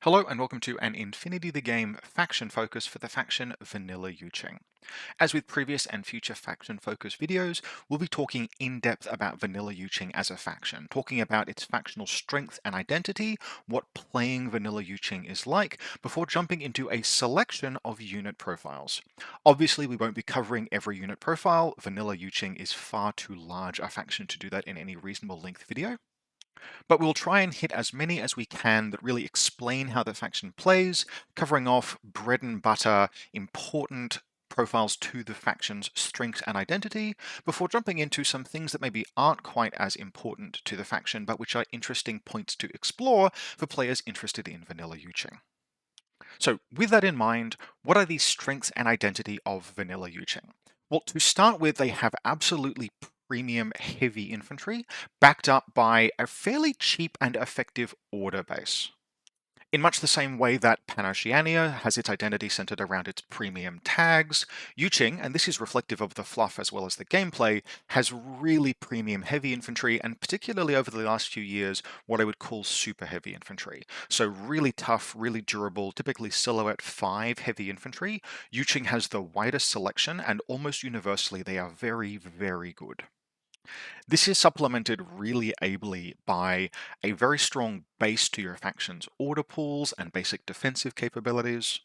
Hello and welcome to an Infinity the Game faction focus for the faction Vanilla Yuching. As with previous and future faction focus videos, we'll be talking in depth about Vanilla Yuching as a faction, talking about its factional strength and identity, what playing Vanilla Yuching is like, before jumping into a selection of unit profiles. Obviously, we won't be covering every unit profile. Vanilla Yuching is far too large a faction to do that in any reasonable length video. But we'll try and hit as many as we can that really explain how the faction plays, covering off bread and butter, important profiles to the faction's strength and identity, before jumping into some things that maybe aren't quite as important to the faction, but which are interesting points to explore for players interested in Vanilla Yuching. So with that in mind, what are the strengths and identity of Vanilla Yuching? Well, to start with, they have absolutely premium heavy infantry, backed up by a fairly cheap and effective order base. In much the same way that Panoceania has its identity centered around its premium tags, Yuching, and this is reflective of the fluff as well as the gameplay, has really premium heavy infantry, and particularly over the last few years, what I would call super heavy infantry. So really tough, really durable, typically silhouette 5 heavy infantry. Yuching has the widest selection, and almost universally they are very, very good. This is supplemented really ably by a very strong base to your faction's order pools and basic defensive capabilities,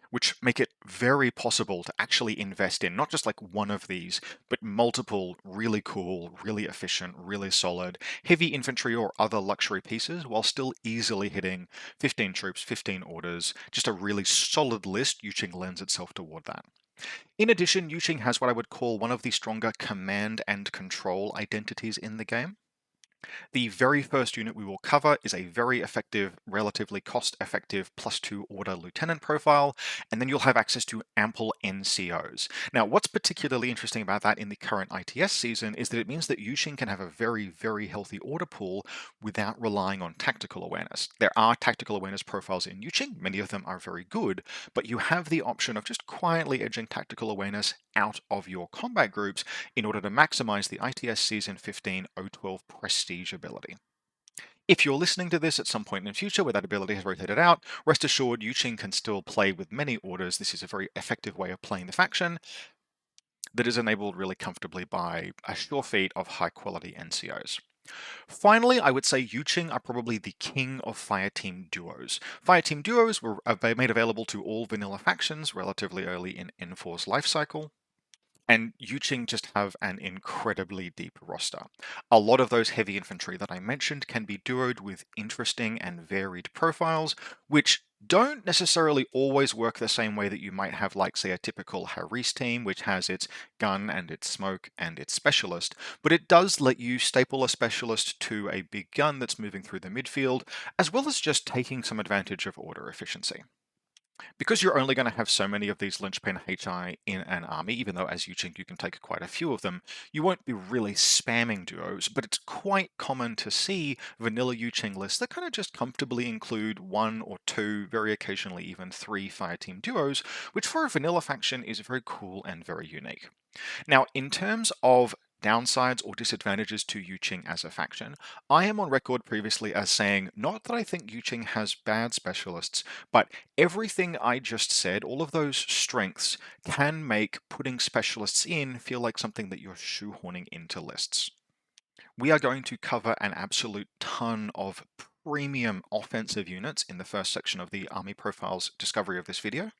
which make it very possible to actually invest in not just like one of these, but multiple really cool, really efficient, really solid heavy infantry or other luxury pieces while still easily hitting 15 troops, 15 orders. Just a really solid list. Yuching lends itself toward that. In addition, Yuching has what I would call one of the stronger command and control identities in the game. The very first unit we will cover is a very effective, relatively cost-effective +2 order lieutenant profile, and then you'll have access to ample NCOs. Now, what's particularly interesting about that in the current ITS season is that it means that Yuching can have a very, very healthy order pool without relying on tactical awareness. There are tactical awareness profiles in Yuching, many of them are very good, but you have the option of just quietly edging tactical awareness out of your combat groups in order to maximize the ITS Season 15 012 prestige ability. If you're listening to this at some point in the future where that ability has rotated out, rest assured Yuching can still play with many orders. This is a very effective way of playing the faction that is enabled really comfortably by a sure feat of high quality NCOs. Finally, I would say Yuching are probably the king of fireteam duos. Fireteam duos were made available to all vanilla factions relatively early in N4's lifecycle. And Yuching just have an incredibly deep roster. A lot of those heavy infantry that I mentioned can be duoed with interesting and varied profiles, which don't necessarily always work the same way that you might have, like, say, a typical Haris team, which has its gun and its smoke and its specialist, but it does let you staple a specialist to a big gun that's moving through the midfield, as well as just taking some advantage of order efficiency. Because you're only going to have so many of these linchpin HI in an army, even though as Yuching you can take quite a few of them, you won't be really spamming duos, but it's quite common to see vanilla Yuching lists that kind of just comfortably include one or two, very occasionally even three fireteam duos, which for a vanilla faction is very cool and very unique. Now, in terms of downsides or disadvantages to Yuching as a faction, I am on record previously as saying not that I think Yuching has bad specialists, but everything I just said, all of those strengths, can make putting specialists in feel like something that you're shoehorning into lists. We are going to cover an absolute ton of premium offensive units in the first section of the Army Profiles discovery of this video.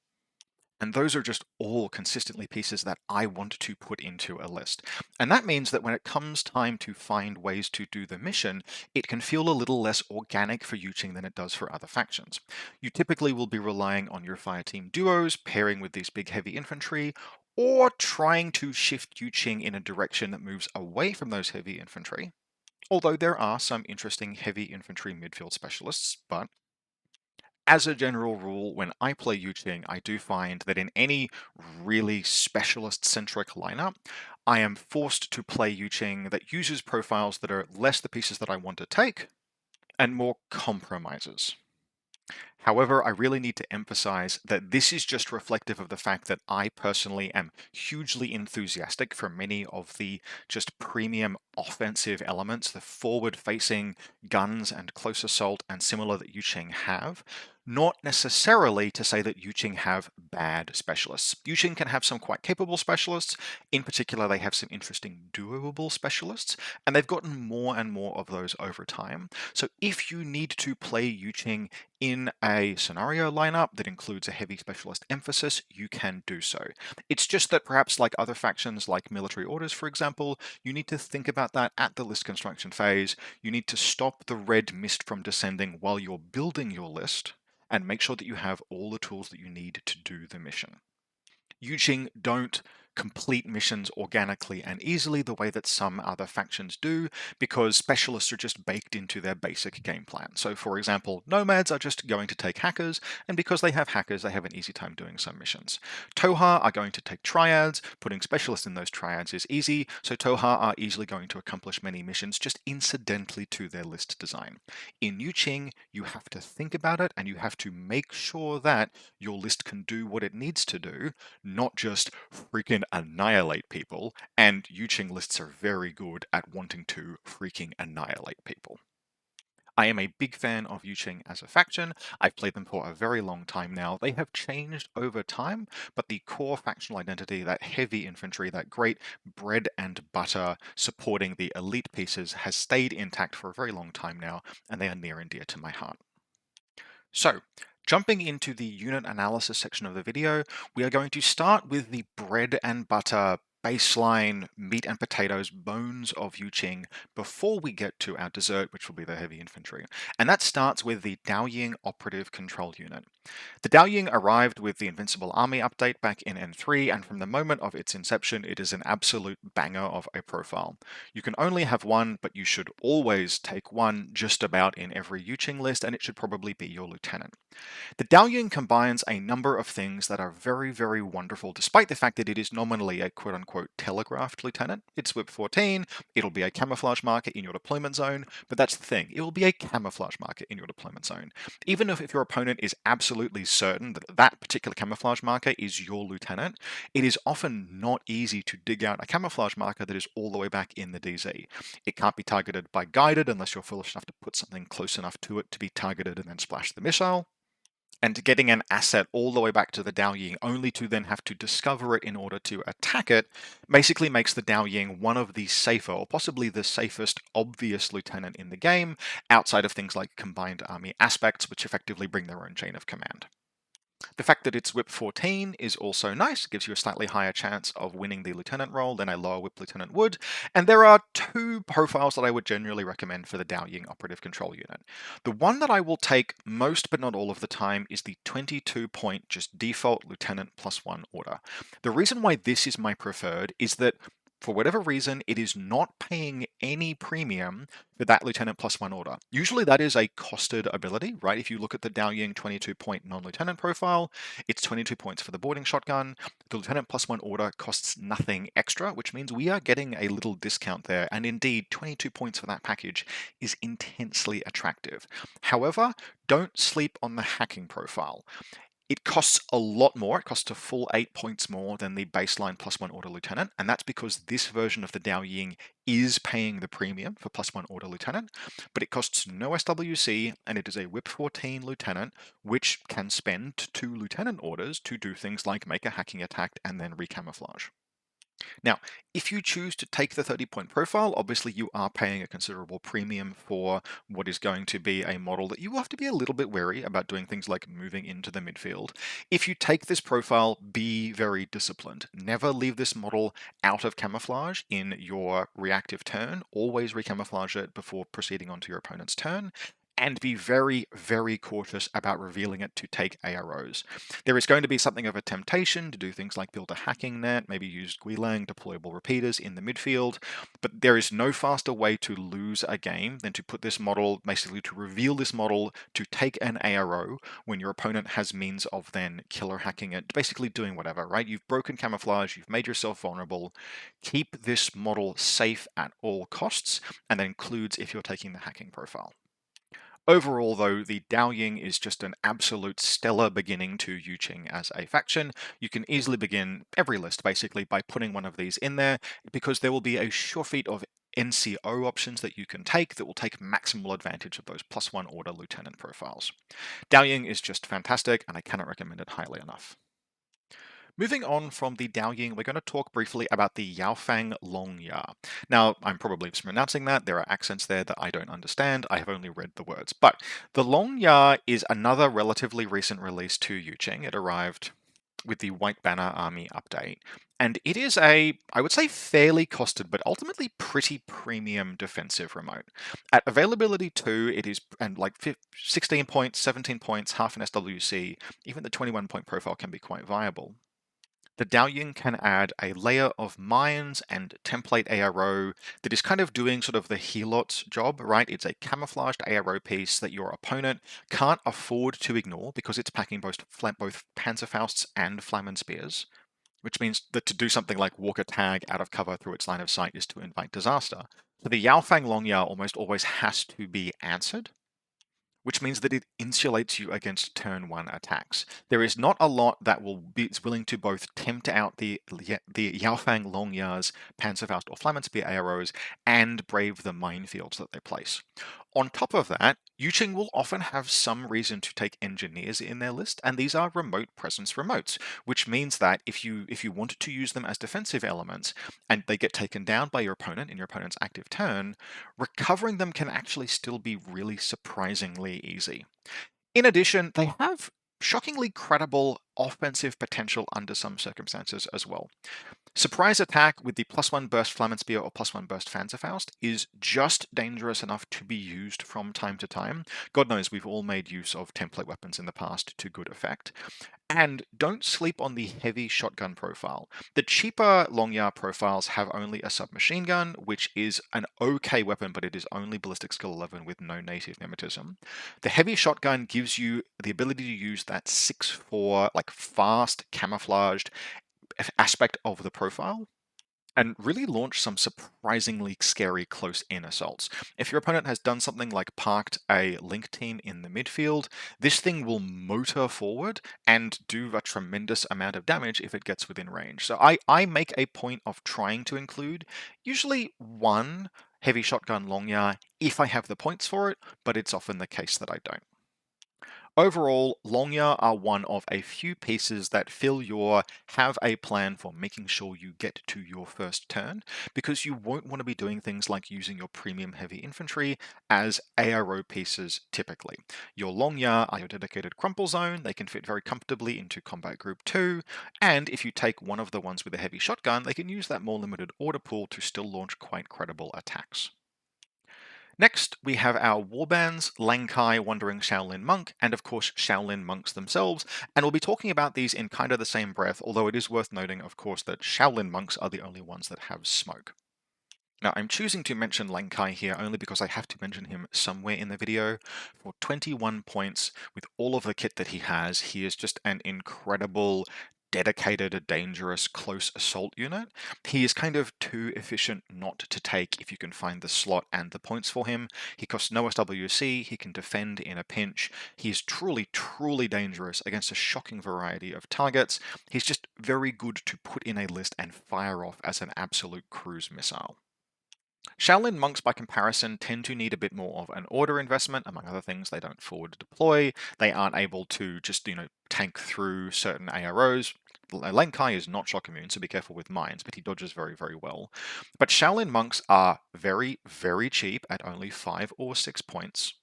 And those are just all consistently pieces that I want to put into a list. And that means that when it comes time to find ways to do the mission, it can feel a little less organic for Yuching than it does for other factions. You typically will be relying on your fireteam duos, pairing with these big heavy infantry, or trying to shift Yuching in a direction that moves away from those heavy infantry. Although there are some interesting heavy infantry midfield specialists, but as a general rule, when I play Yuching, I do find that in any really specialist-centric lineup, I am forced to play Yuching that uses profiles that are less the pieces that I want to take and more compromises. However, I really need to emphasize that this is just reflective of the fact that I personally am hugely enthusiastic for many of the just premium offensive elements, the forward-facing guns and close assault and similar that Yuching have. Not necessarily to say that Yuqing have bad specialists. Yuqing can have some quite capable specialists. In particular, they have some interesting doable specialists, and they've gotten more and more of those over time. So if you need to play Yuqing in a scenario lineup that includes a heavy specialist emphasis, you can do so. It's just that perhaps like other factions like military orders, for example, you need to think about that at the list construction phase. You need to stop the red mist from descending while you're building your list and make sure that you have all the tools that you need to do the mission. Yuqing don't complete missions organically and easily the way that some other factions do, because specialists are just baked into their basic game plan. So for example, nomads are just going to take hackers, and because they have hackers, they have an easy time doing some missions. Toha are going to take triads. Putting specialists in those triads is easy, so Toha are easily going to accomplish many missions just incidentally to their list design. In Yuqing, you have to think about it, and you have to make sure that your list can do what it needs to do, not just freaking annihilate people, and Yuqing lists are very good at wanting to freaking annihilate people. I am a big fan of Yuqing as a faction. I've played them for a very long time now. They have changed over time, but the core factional identity, that heavy infantry, that great bread and butter supporting the elite pieces, has stayed intact for a very long time now, and they are near and dear to my heart. So, jumping into the unit analysis section of the video, we are going to start with the bread and butter baseline meat and potatoes bones of Yuqing before we get to our dessert, which will be the heavy infantry. And that starts with the Daoying Operative Control Unit. The Daoying arrived with the Invincible Army update back in N3, and from the moment of its inception, it is an absolute banger of a profile. You can only have one, but you should always take one just about in every Yuqing list, and it should probably be your lieutenant. The Daoying combines a number of things that are very, very wonderful, despite the fact that it is nominally a quote-unquote telegraphed lieutenant. It's whip 14, it'll be a camouflage marker in your deployment zone, but that's the thing, it will be a camouflage marker in your deployment zone. Even if your opponent is absolutely certain that that particular camouflage marker is your lieutenant, it is often not easy to dig out a camouflage marker that is all the way back in the DZ. It can't be targeted by guided unless you're foolish enough to put something close enough to it to be targeted and then splash the missile. And getting an asset all the way back to the Daoying only to then have to discover it in order to attack it basically makes the Daoying one of the safer, or possibly the safest obvious lieutenant in the game, outside of things like combined army aspects, which effectively bring their own chain of command. The fact that it's whip 14 is also nice, gives you a slightly higher chance of winning the lieutenant role than a lower whip lieutenant would, and there are two profiles that I would generally recommend for the Daoying Operative Control Unit. The one that I will take most but not all of the time is the 22-point just default lieutenant +1 order. The reason why this is my preferred is that for whatever reason, it is not paying any premium for that Lieutenant +1 order. Usually that is a costed ability, right? If you look at the Daoying 22-point non-lieutenant profile, it's 22 points for the boarding shotgun. The Lieutenant +1 order costs nothing extra, which means we are getting a little discount there. And indeed, 22 points for that package is intensely attractive. However, don't sleep on the hacking profile. It costs a lot more. It costs a full 8 points more than the baseline +1 order lieutenant, and that's because this version of the Daoying is paying the premium for +1 order lieutenant, but it costs no SWC, and it is a whip 14 lieutenant, which can spend 2 lieutenant orders to do things like make a hacking attack and then recamouflage. Now, if you choose to take the 30-point profile, obviously you are paying a considerable premium for what is going to be a model that you will have to be a little bit wary about doing things like moving into the midfield. If you take this profile, be very disciplined. Never leave this model out of camouflage in your reactive turn. Always recamouflage it before proceeding onto your opponent's turn. And be very, very cautious about revealing it to take AROs. There is going to be something of a temptation to do things like build a hacking net, maybe use Guilang deployable repeaters in the midfield, but there is no faster way to lose a game than to put this model, basically to reveal this model to take an ARO when your opponent has means of then killer hacking it, basically doing whatever, right? You've broken camouflage, you've made yourself vulnerable. Keep this model safe at all costs, and that includes if you're taking the hacking profile. Overall, though, the Daoying is just an absolute stellar beginning to Yuqing as a faction. You can easily begin every list, basically, by putting one of these in there, because there will be a sure feat of NCO options that you can take that will take maximal advantage of those +1 order lieutenant profiles. Dao Ying is just fantastic, and I cannot recommend it highly enough. Moving on from the Daoying, we're going to talk briefly about the Yaofang Longya. Now, I'm probably mispronouncing that. There are accents there that I don't understand. I have only read the words. But the Longya is another relatively recent release to Yuching. It arrived with the White Banner Army update. And it is a, I would say, fairly costed, but ultimately pretty premium defensive remote. At availability 2, it is, and like 16 points, 17 points, half an SWC, even the 21-point profile can be quite viable. The Daoying can add a layer of mines and template ARO that is kind of doing sort of the Helot's job, right? It's a camouflaged ARO piece that your opponent can't afford to ignore because it's packing both Panzerfausts and Flammen Spears, which means that to do something like walk a tag out of cover through its line of sight is to invite disaster. So the Yaofang Longya almost always has to be answered, which means that it insulates you against turn 1 attacks. There is not a lot that is willing to both tempt out the Yaofang Longya's Panzerfaust or Flammenspear arrows and brave the minefields that they place. On top of that, Yuching will often have some reason to take engineers in their list, and these are remote presence remotes, which means that if you wanted to use them as defensive elements and they get taken down by your opponent in your opponent's active turn, recovering them can actually still be really surprisingly easy. In addition, they have shockingly credible offensive potential under some circumstances as well. Surprise attack with the +1 burst Flammenspear or +1 burst Panzerfaust is just dangerous enough to be used from time to time. God knows we've all made use of template weapons in the past to good effect. And don't sleep on the heavy shotgun profile. The cheaper Longya profiles have only a submachine gun, which is an okay weapon, but it is only ballistic skill 11 with no native mimetism. The heavy shotgun gives you the ability to use that 6'4", like fast, camouflaged aspect of the profile, and really launch some surprisingly scary close-in assaults. If your opponent has done something like parked a link team in the midfield, this thing will motor forward and do a tremendous amount of damage if it gets within range. So I make a point of trying to include usually one heavy shotgun Longya if I have the points for it, but it's often the case that I don't. Overall, Longya are one of a few pieces that fill your have a plan for making sure you get to your first turn, because you won't want to be doing things like using your premium heavy infantry as ARO pieces typically. Your Longya are your dedicated crumple zone, they can fit very comfortably into combat group 2, and if you take one of the ones with a heavy shotgun, they can use that more limited order pool to still launch quite credible attacks. Next, we have our warbands, Lankai, Wandering Shaolin Monk, and of course Shaolin Monks themselves, and we'll be talking about these in kind of the same breath, although it is worth noting, of course, that Shaolin Monks are the only ones that have smoke. Now, I'm choosing to mention Lankai here only because I have to mention him somewhere in the video. For 21 points, with all of the kit that he is just an incredible, dedicated, dangerous, close assault unit. He is kind of too efficient not to take if you can find the slot and the points for him. He costs no SWC, he can defend in a pinch. He is truly, truly dangerous against a shocking variety of targets. He's just very good to put in a list and fire off as an absolute cruise missile. Shaolin monks, by comparison, tend to need a bit more of an order investment. Among other things, they don't forward deploy. They aren't able to just, tank through certain AROs. Lankai is not shock immune, so be careful with mines, but he dodges very, very well. But Shaolin monks are very, very cheap at only 5 or 6 points.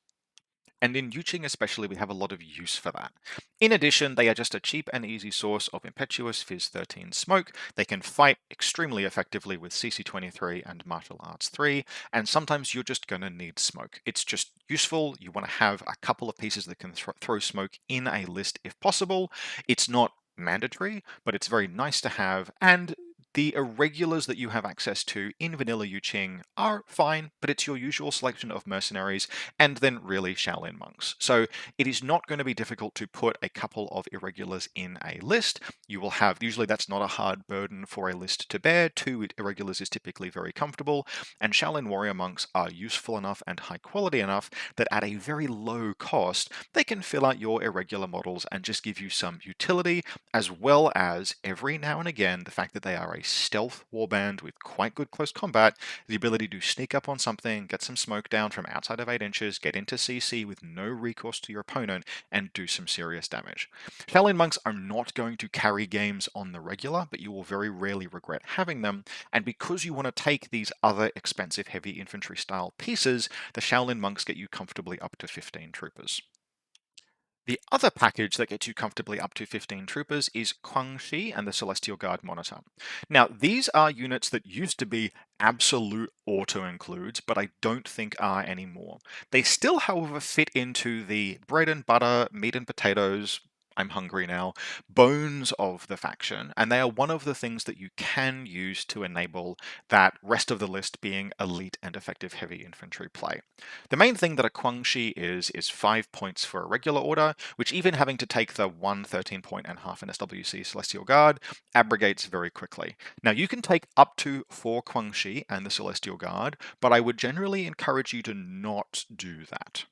And in Yuching especially, we have a lot of use for that. In addition, they are just a cheap and easy source of impetuous Fizz 13 smoke. They can fight extremely effectively with CC23 and Martial Arts 3, and sometimes you're just going to need smoke. It's just useful. You want to have a couple of pieces that can throw smoke in a list if possible. It's not mandatory, but it's very nice to have, and the irregulars that you have access to in Vanilla Yuching are fine, but it's your usual selection of mercenaries and then really Shaolin monks. So it is not going to be difficult to put a couple of irregulars in a list. You will have, usually that's not a hard burden for a list to bear. 2 irregulars is typically very comfortable, and Shaolin warrior monks are useful enough and high quality enough that at a very low cost, they can fill out your irregular models and just give you some utility, as well as every now and again the fact that they are a stealth warband with quite good close combat, the ability to sneak up on something, get some smoke down from outside of 8 inches, get into CC with no recourse to your opponent, and do some serious damage. Shaolin monks are not going to carry games on the regular, but you will very rarely regret having them, and because you want to take these other expensive heavy infantry style pieces, the Shaolin monks get you comfortably up to 15 troopers. The other package that gets you comfortably up to 15 troopers is Guangxi and the Celestial Guard Monitor. Now, these are units that used to be absolute auto-includes, but I don't think are anymore. They still, however, fit into the bread and butter, meat and potatoes, I'm hungry now, bones of the faction, and they are one of the things that you can use to enable that rest of the list being elite and effective heavy infantry play. The main thing that a Guangxi is 5 points for a regular order, which even having to take the 1 13 point and half an SWC Celestial Guard abrogates very quickly. Now you can take up to 4 Guangxi and the Celestial Guard, but I would generally encourage you to not do that.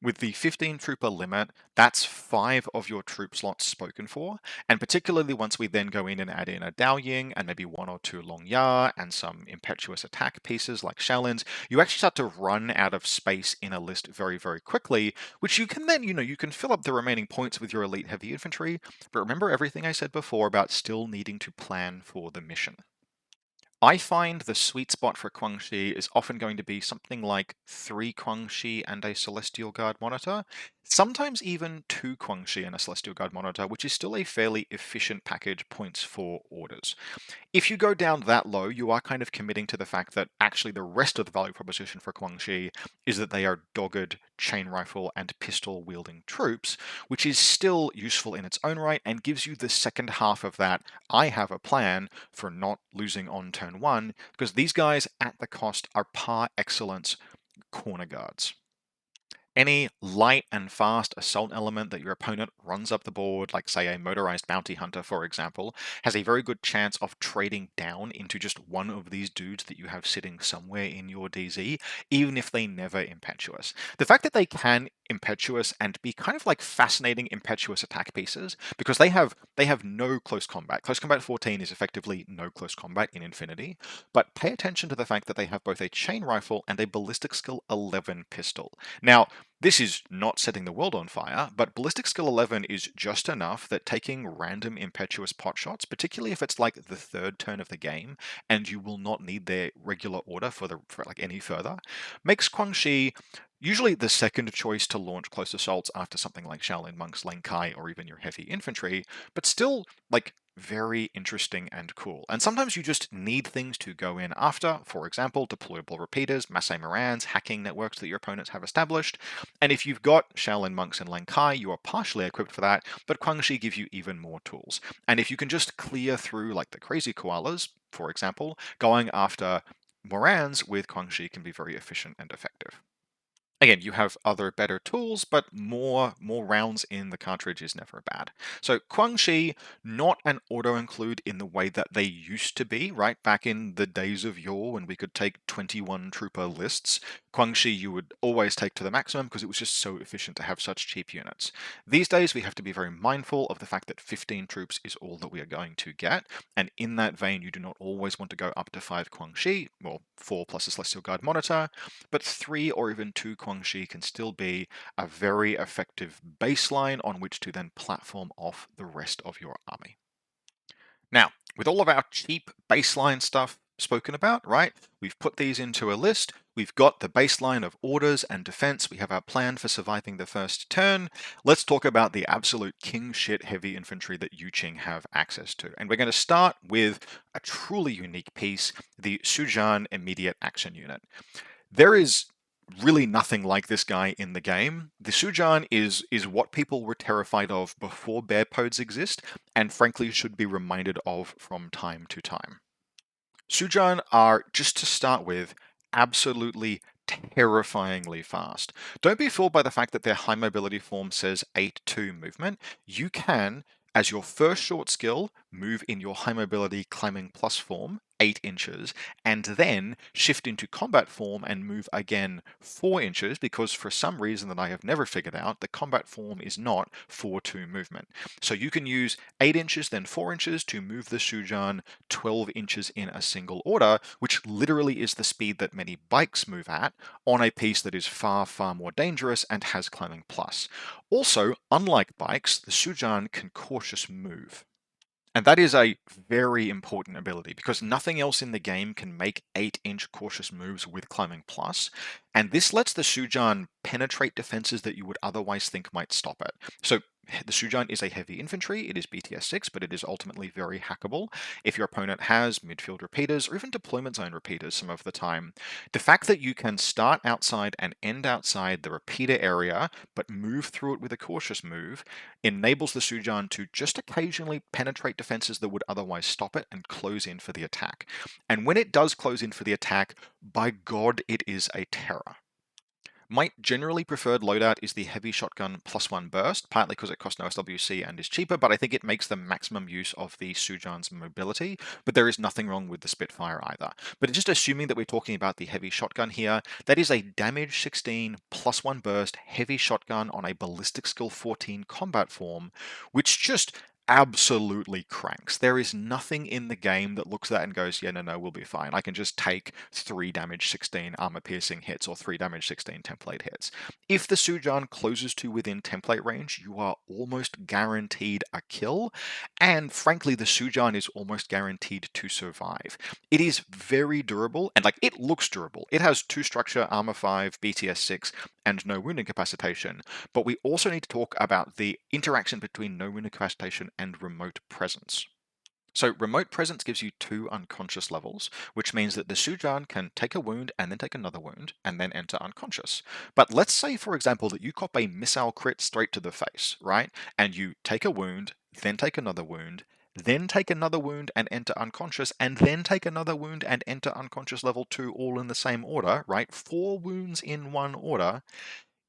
With the 15 trooper limit, that's 5 of your troop slots spoken for, and particularly once we then go in and add in a Dao Ying and maybe 1 or 2 Long Ya and some impetuous attack pieces like Shaolins, you actually start to run out of space in a list very, very quickly, which you can then, you can fill up the remaining points with your elite heavy infantry, but remember everything I said before about still needing to plan for the mission. I find the sweet spot for Guangxi is often going to be something like 3 Guangxi and a Celestial Guard monitor, sometimes even 2 Guangxi and a Celestial Guard monitor, which is still a fairly efficient package points for orders. If you go down that low, you are kind of committing to the fact that actually the rest of the value proposition for Guangxi is that they are dogged chain rifle and pistol wielding troops, which is still useful in its own right and gives you the second half of that I have a plan for not losing on turn 1, because these guys at the cost are par excellence corner guards. Any light and fast assault element that your opponent runs up the board, like say a motorized bounty hunter, for example, has a very good chance of trading down into just one of these dudes that you have sitting somewhere in your DZ, even if they never impetuous. The fact that they can impetuous and be kind of like fascinating impetuous attack pieces, because they have no close combat. Close combat 14 is effectively no close combat in Infinity, but pay attention to the fact that they have both a chain rifle and a ballistic skill 11 pistol. Now, this is not setting the world on fire, but ballistic skill 11 is just enough that taking random impetuous pot shots, particularly if it's like the third turn of the game and you will not need their regular order for like any further, makes Guangxi usually the second choice to launch close assaults after something like Shaolin Monks, Leng Kai, or even your heavy infantry, but still like very interesting and cool. And sometimes you just need things to go in after, for example, deployable repeaters, Massey Morans, hacking networks that your opponents have established. And if you've got Shaolin Monks and Leng Kai, you are partially equipped for that, but Guangxi gives you even more tools. And if you can just clear through like the crazy koalas, for example, going after Morans with Guangxi can be very efficient and effective. Again, you have other better tools, but more rounds in the cartridge is never bad. So Guangxi, not an auto-include in the way that they used to be, right? Back in the days of yore when we could take 21 trooper lists, Guangxi you would always take to the maximum because it was just so efficient to have such cheap units. These days we have to be very mindful of the fact that 15 troops is all that we are going to get, and in that vein you do not always want to go up to 5 Guangxi, or 4 plus a Celestial Guard monitor, but 3 or even 2 Guangxi can still be a very effective baseline on which to then platform off the rest of your army. Now, with all of our cheap baseline stuff spoken about, right? We've put these into a list. We've got the baseline of orders and defense. We have our plan for surviving the first turn. Let's talk about the absolute king shit heavy infantry that Yuqing have access to. And we're going to start with a truly unique piece, the Sujan Immediate Action Unit. There is really nothing like this guy in the game. The Sujan is what people were terrified of before bear pods exist, and frankly should be reminded of from time to time. Sujan are, just to start with, absolutely terrifyingly fast. Don't be fooled by the fact that their high mobility form says 8-2 movement. You can, as your first short skill, move in your high mobility climbing plus form 8 inches, and then shift into combat form and move again 4 inches, because for some reason that I have never figured out, the combat form is not 4-2 movement. So you can use 8 inches, then 4 inches to move the Sujan 12 inches in a single order, which literally is the speed that many bikes move at on a piece that is far, far more dangerous and has climbing plus. Also, unlike bikes, the Sujan can cautious move. And that is a very important ability because nothing else in the game can make 8-inch cautious moves with climbing plus. And this lets the Sujan penetrate defenses that you would otherwise think might stop it. So the Sujan is a heavy infantry, it is BTS 6, but it is ultimately very hackable if your opponent has midfield repeaters or even deployment zone repeaters some of the time. The fact that you can start outside and end outside the repeater area, but move through it with a cautious move, enables the Sujan to just occasionally penetrate defenses that would otherwise stop it and close in for the attack. And when it does close in for the attack, by God, it is a terror. My generally preferred loadout is the heavy shotgun +1 burst, partly because it costs no SWC and is cheaper, but I think it makes the maximum use of the Sujan's mobility, but there is nothing wrong with the Spitfire either. But just assuming that we're talking about the heavy shotgun here, that is a damage 16 +1 burst heavy shotgun on a ballistic skill 14 combat form, which just absolutely cranks. There is nothing in the game that looks at that and goes, yeah, no, we'll be fine. I can just take 3 damage 16 armor piercing hits or 3 damage 16 template hits. If the Sujan closes to within template range, you are almost guaranteed a kill, and frankly, the Sujan is almost guaranteed to survive. It is very durable, and like it looks durable. It has 2 structure, armor 5, BTS 6, and no wound incapacitation, but we also need to talk about the interaction between no wound incapacitation and remote presence. So remote presence gives you 2 unconscious levels, which means that the Sujan can take a wound and then take another wound and then enter unconscious. But let's say, for example, that you cop a missile crit straight to the face, right? And you take a wound, then take another wound, then take another wound and enter unconscious, and then take another wound and enter unconscious level 2 all in the same order, right? 4 wounds in one order.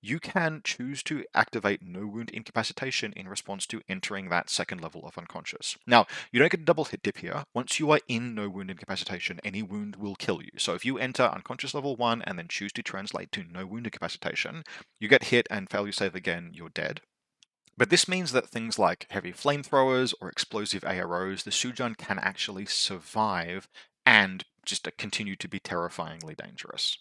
You can choose to activate no wound incapacitation in response to entering that second level of unconscious. Now, you don't get a double hit dip here. Once you are in no wound incapacitation, any wound will kill you. So if you enter unconscious level 1 and then choose to translate to no wound incapacitation, you get hit and fail your save again, you're dead. But this means that things like heavy flamethrowers or explosive AROs, the Sujan can actually survive and just continue to be terrifyingly dangerous.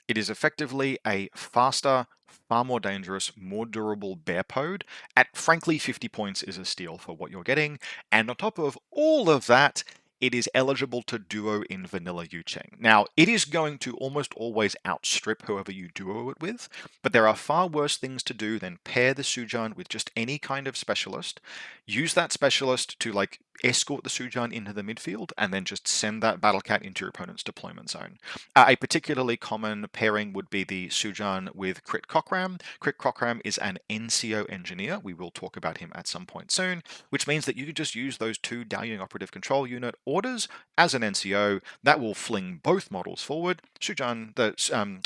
It is effectively a faster, far more dangerous, more durable bear pod. At frankly 50 points is a steal for what you're getting. And on top of all of that, it is eligible to duo in vanilla Yucheng. Now, it is going to almost always outstrip whoever you duo it with, but there are far worse things to do than pair the Sujan with just any kind of specialist, use that specialist to like escort the Sujan into the midfield, and then just send that battle cat into your opponent's deployment zone. A particularly common pairing would be the Sujan with Crit Cockram. Crit Cockram is an NCO engineer. We will talk about him at some point soon, which means that you could just use those 2 Daoying Operative Control Unit orders as an NCO. That will fling both models forward. Sujan, the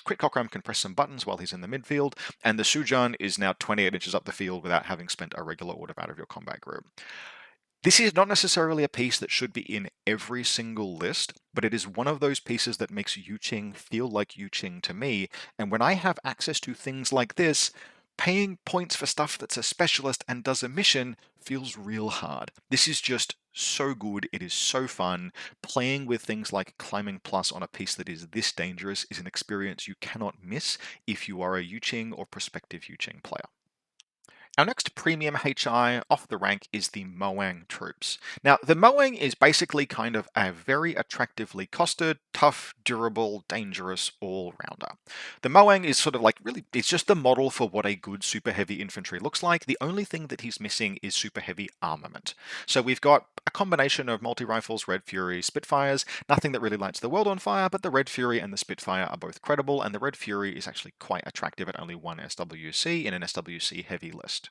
Crit Cockram can press some buttons while he's in the midfield, and the Sujan is now 28 inches up the field without having spent a regular order out of your combat group. This is not necessarily a piece that should be in every single list, but it is one of those pieces that makes Yuching feel like Yuching to me, and when I have access to things like this, paying points for stuff that's a specialist and does a mission feels real hard. This is just so good, it is so fun. Playing with things like Climbing Plus on a piece that is this dangerous is an experience you cannot miss if you are a Yuching or prospective Yuching player. Our next premium HI off the rank is the Moang troops. Now, the Moang is basically kind of a very attractively costed, tough, durable, dangerous all-rounder. The Moang is sort of like really, it's just the model for what a good super heavy infantry looks like. The only thing that he's missing is super heavy armament. So we've got a combination of multi-rifles, Red Fury, Spitfires, nothing that really lights the world on fire, but the Red Fury and the Spitfire are both credible, and the Red Fury is actually quite attractive at only 1 SWC in an SWC heavy list.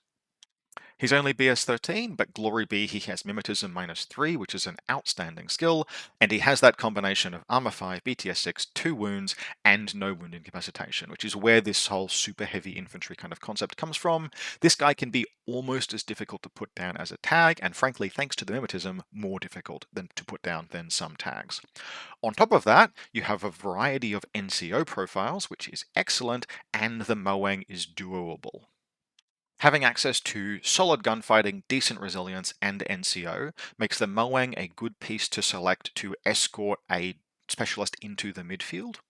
He's only BS 13, but glory be he has Mimetism -3, which is an outstanding skill, and he has that combination of Armor 5, BTS 6, 2 wounds, and no wound incapacitation, which is where this whole super heavy infantry kind of concept comes from. This guy can be almost as difficult to put down as a tag, and frankly, thanks to the Mimetism, more difficult than to put down than some tags. On top of that, you have a variety of NCO profiles, which is excellent, and the Moang is duoable. Having access to solid gunfighting, decent resilience, and NCO makes the Moang a good piece to select to escort a specialist into the midfield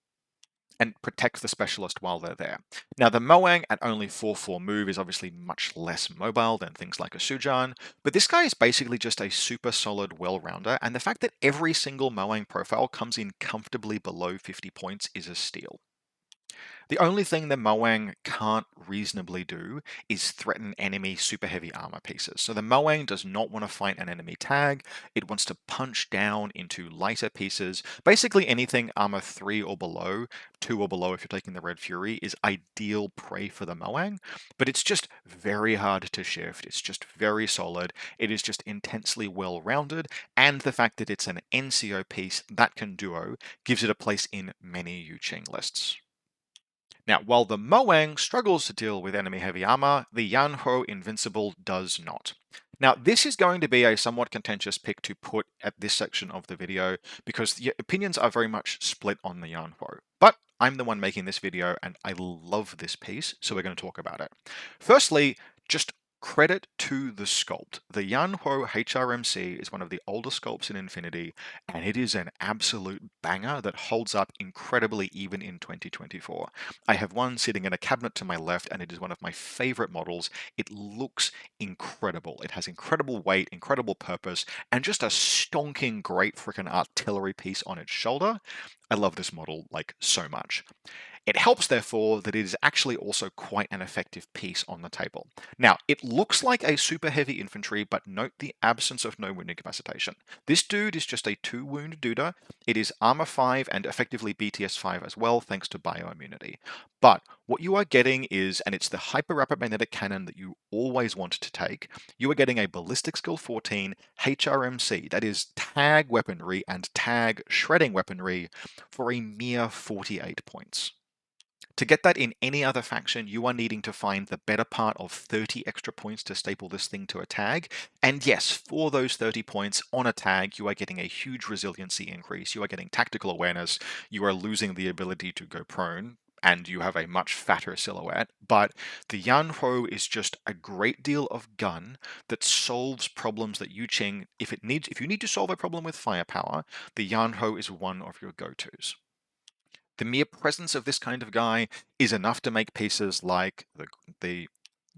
and protect the specialist while they're there. Now, the Moang at only 4/4 move is obviously much less mobile than things like a Sujan, but this guy is basically just a super solid well-rounder, and the fact that every single Moang profile comes in comfortably below 50 points is a steal. The only thing the Moang can't reasonably do is threaten enemy super heavy armor pieces. So the Moang does not want to fight an enemy tag. It wants to punch down into lighter pieces. Basically anything armor 3 or below, 2 or below if you're taking the Red Fury, is ideal prey for the Moang. But it's just very hard to shift. It's just very solid. It is just intensely well-rounded. And the fact that it's an NCO piece that can duo gives it a place in many Yuching lists. Now, while the Moang struggles to deal with enemy heavy armor, the Yanhuo Invincible does not. Now, this is going to be a somewhat contentious pick to put at this section of the video because the opinions are very much split on the Yanhuo. But I'm the one making this video and I love this piece, so we're going to talk about it. Firstly, just credit to the sculpt. The Yanhuo HRMC is one of the older sculpts in Infinity, and it is an absolute banger that holds up incredibly even in 2024. I have one sitting in a cabinet to my left, and it is one of my favorite models. It looks incredible. It has incredible weight, incredible purpose, and just a stonking great freaking artillery piece on its shoulder. I love this model like so much. It helps, therefore, that it is actually also quite an effective piece on the table. Now, it looks like a super heavy infantry, but note the absence of no wound incapacitation. This dude is just a 2-wound duder. It is armor 5 and effectively BTS 5 as well, thanks to bioimmunity. But what you are getting is, and it's the hyper rapid magnetic cannon that you always want to take, you are getting a ballistic skill 14 HRMC, that is tag weaponry and tag shredding weaponry, for a mere 48 points. To get that in any other faction, you are needing to find the better part of 30 extra points to staple this thing to a tag. And yes, for those 30 points on a tag, you are getting a huge resiliency increase. You are getting tactical awareness. You are losing the ability to go prone, and you have a much fatter silhouette. But the Yanhuo is just a great deal of gun that solves problems that Yuching, if you need to solve a problem with firepower, the Yanhuo is one of your go-tos. The mere presence of this kind of guy is enough to make pieces like the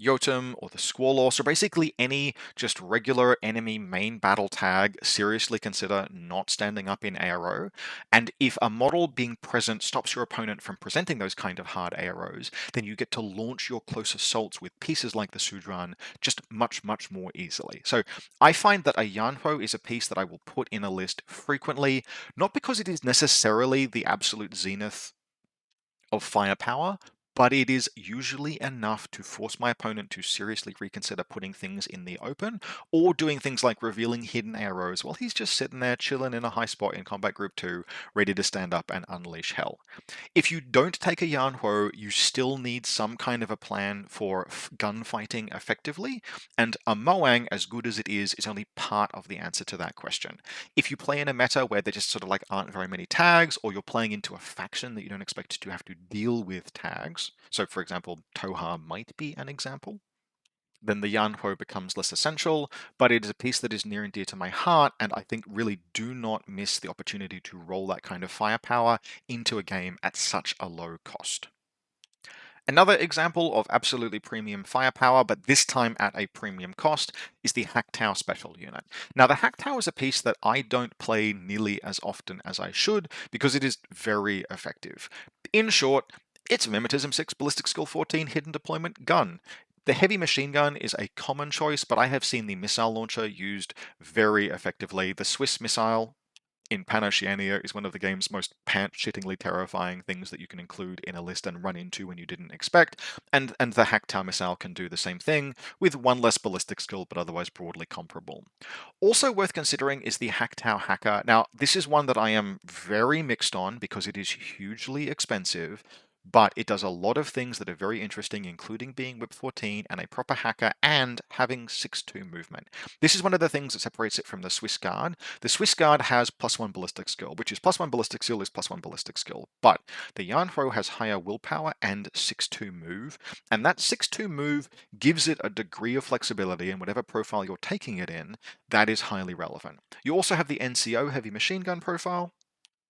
Yotum or the Squall, or basically any just regular enemy main battle tag seriously consider not standing up in ARO. And if a model being present stops your opponent from presenting those kind of hard AROs, then you get to launch your close assaults with pieces like the Sudran just much, much more easily. So I find that a Yanhuo is a piece that I will put in a list frequently, not because it is necessarily the absolute zenith of firepower, but it is usually enough to force my opponent to seriously reconsider putting things in the open, or doing things like revealing hidden arrows while he's just sitting there chilling in a high spot in Combat Group 2, ready to stand up and unleash hell. If you don't take a Yanhuo, you still need some kind of a plan for gunfighting effectively, and a Moang, as good as it is only part of the answer to that question. If you play in a meta where there just sort of like aren't very many tags, or you're playing into a faction that you don't expect to have to deal with tags, so for example, Toha might be an example, then the Yanhuo becomes less essential, but it is a piece that is near and dear to my heart, and I think really do not miss the opportunity to roll that kind of firepower into a game at such a low cost. Another example of absolutely premium firepower, but this time at a premium cost, is the Hacktow Special Unit. Now, the Hacktow is a piece that I don't play nearly as often as I should because it is very effective. In short, it's a Mimetism 6 Ballistic Skill 14 Hidden Deployment gun. The heavy machine gun is a common choice, but I have seen the missile launcher used very effectively. The Swiss missile in Pan-Oceania is one of the game's most pant-shittingly terrifying things that you can include in a list and run into when you didn't expect, and the Hack-Tau missile can do the same thing, with one less ballistic skill but otherwise broadly comparable. Also worth considering is the Hack-Tau Hacker. Now, this is one that I am very mixed on because it is hugely expensive, but it does a lot of things that are very interesting, including being Whip 14 and a proper hacker and having 6-2 movement. This is one of the things that separates it from the Swiss Guard. The Swiss Guard has +1 ballistic skill, which is +1 ballistic skill is +1 ballistic skill, but the Yanhuo has higher willpower and 6-2 move, and that 6-2 move gives it a degree of flexibility in whatever profile you're taking it in that is highly relevant. You also have the NCO heavy machine gun profile,